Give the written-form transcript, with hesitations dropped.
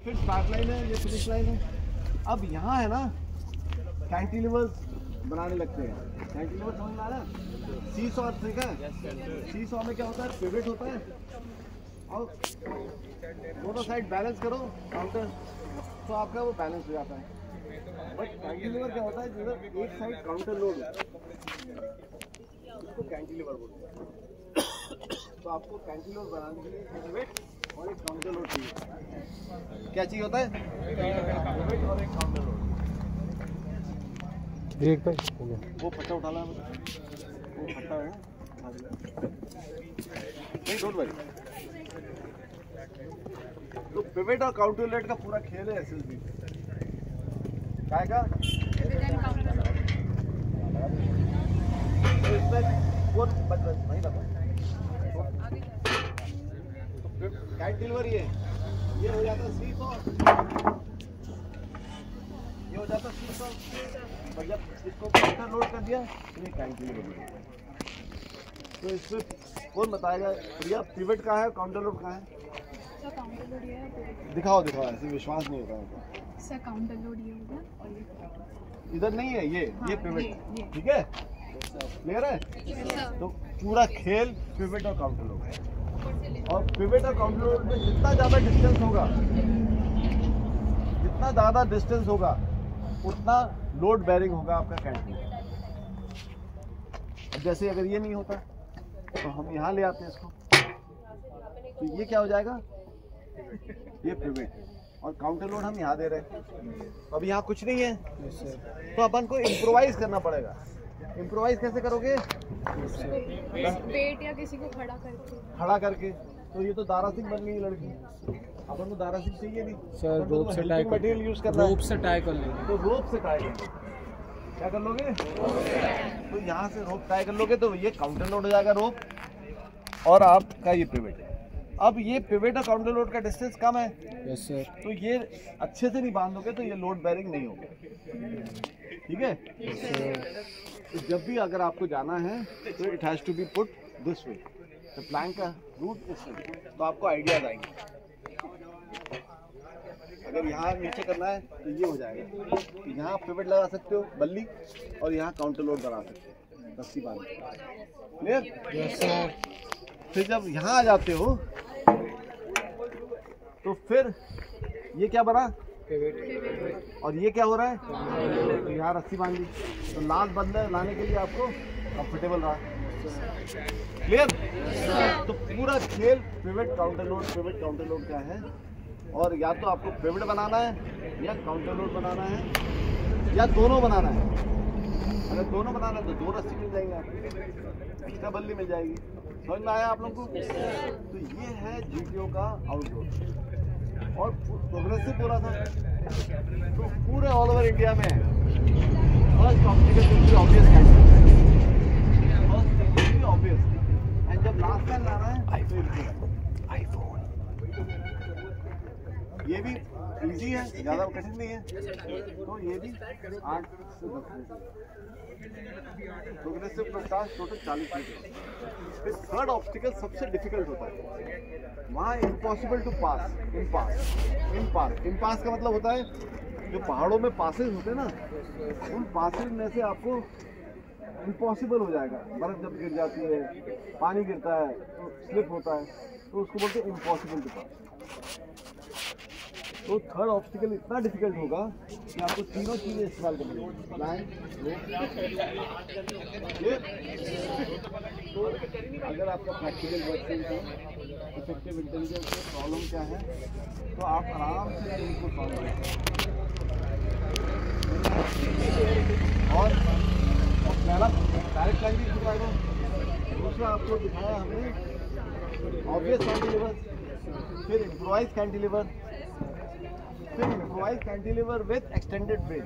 फिर start line है, ये फिनिश लाइन है। अब यहाँ है ना कैंटिलीवर्स बनाने लगते हैं। कैंटिलीवर समझ में आ रहा है? सीसॉ ठीक है, सीसॉ में क्या होता है, पिवट होता है और दोनों साइड बैलेंस करो काउंटर, तो आपका वो बैलेंस हो जाता है। बट कैंटिलीवर क्या होता है, जिधर एक साइड काउंटर लोड होता है उसको कैंटिलीवर बोलते हैं। तो आपको कैंटिलीवर बनाने के लिए पिवट और एक काउंटर लोड चाहिए। क्या चाहिए होता है? पिवट और एक काउंटर लोड। एक पे हो गया, वो पट्टा उठा ला, वो पट्टा है नहीं, डोंट वरी। तो पिवट और काउंटर लोड का पूरा खेल है एसएसबी काय का। तो इसमें वो नहीं लगा कैंटिलीवर ये हो जाता सीसॉ, ये हो जाता सीसॉ। और जब इसको काउंटर लोड कर दिया तो ये कैंटिलीवर। तो इसमें कौन बताएगा प्रिया, पिवट कहाँ है, काउंटर लोड कहाँ है? सर काउंटर लोड ये है। दिखाओ दिखाओ, ऐसे विश्वास नहीं होता है। सर काउंटर लोड ये हो गया और ये इधर नहीं है ये, हाँ, ये पिवट, ये। ठीक है, क्लियर है? तो पूरा खेल पिवट और काउंटर लोड है। और पिवट और काउंटर लोड में जितना ज़्यादा डिस्टेंस होगा, जितना ज़्यादा डिस्टेंस होगा उतना लोड बेरिंग होगा आपका कैंटिलीवर। अब जैसे अगर ये नहीं होता तो हम यहाँ ले आते हैं इसको, तो ये क्या हो जाएगा, ये पिवट और काउंटर लोड हम यहाँ दे रहे हैं। अब यहाँ कुछ नहीं है तो अपन को इम्प्रोवाइज करना पड़ेगा। इम्प्रोवाइज कैसे करोगे? वेट या किसी को खड़ा करके। तो ये तो दारा सिंह बन गई लड़की, अपन को दारा सिंह चाहिए नहीं सर। रोप से टाई मटेरियल यूज करना है। रोप से टाई कर लेंगे। तो रोप से टाई कर, क्या कर लोगे? तो यहाँ से रोप टाई कर लोगे तो ये काउंटर लोड हो जाएगा रोप, और आपका ये पिवट। अब ये पिवट और काउंटर लोड का डिस्टेंस कम है। Yes sir. तो ये अच्छे से नहीं बांधोगे तो ये लोड बेरिंग नहीं होगा, ठीक है? तो जब भी अगर आपको जाना है तो it has to be put this way, the plank का रूट इस वे, तो आपको आइडियाज आएंगे। अगर यहाँ नीचे करना है तो ये हो जाएगा, तो यहाँ पिवट लगा सकते हो बल्ली, और यहाँ काउंटर लोड बना सकते हो रस्सी बांध। क्लियर? Yes sir. फिर जब यहाँ आ जाते हो तो फिर ये क्या बना, और ये क्या हो रहा है, तो यहाँ रस्सी बांधी, तो लास्ट बंदर लाने के लिए आपको कंफर्टेबल रहा। क्लियर? तो पूरा खेल पिवट काउंटर लोड का है। और या तो आपको पिवट बनाना है या काउंटर लोड बनाना है या दोनों बनाना है। अगर दोनों बनाना है तो दो रस्सी मिल जाएंगे आपको, एक्स्ट्रा बल्ली मिल जाएगी। समझ में आया आप लोग को? तो ये है जीटीओ का आउटडोर। और प्रोग्रेसिव बोला था तो पूरे ऑल ओवर इंडिया में first objective obvious obvious. And जब लास्ट टाइम लाना है आईफोन, ये भी इजी है, ज़्यादा कठिन नहीं है। तो ये भी 8 से 10 प्रोग्रेसिव प्रकाश टोटल 40 मीटर। फिर थर्ड ऑब्स्टिकल सबसे डिफिकल्ट होता है, वहाँ इम्पॉसिबल टू पास, इम्पास का मतलब होता है जो पहाड़ों में पासेज होते हैं ना, उन पासेज में से आपको इम्पॉसिबल हो जाएगा। बर्फ जब गिर जाती है, पानी गिरता है तो स्लिप होता है, तो उसको बोलते हैं इम्पॉसिबल टू पास। तो थर्ड ऑब्स्टिकल इतना डिफिकल्ट होगा कि आपको तीनों चीज़ें इस्तेमाल करनी होगी, प्लान, तो अगर आपका प्रैक्टिकल वर्किंग है, इफेक्टिव इंटेलिजेंस में प्रॉब्लम क्या है, तो आप आराम से इनको सॉल्व करें। और पहला डायरेक्ट लाइन भी दिखाएगा, दूसरा आपको दिखाया हमने ऑब्वियस कैंटिलीवर, फिर इम्प्रोवाइज कैंटिलीवर, फिर improvise cantilever with extended break.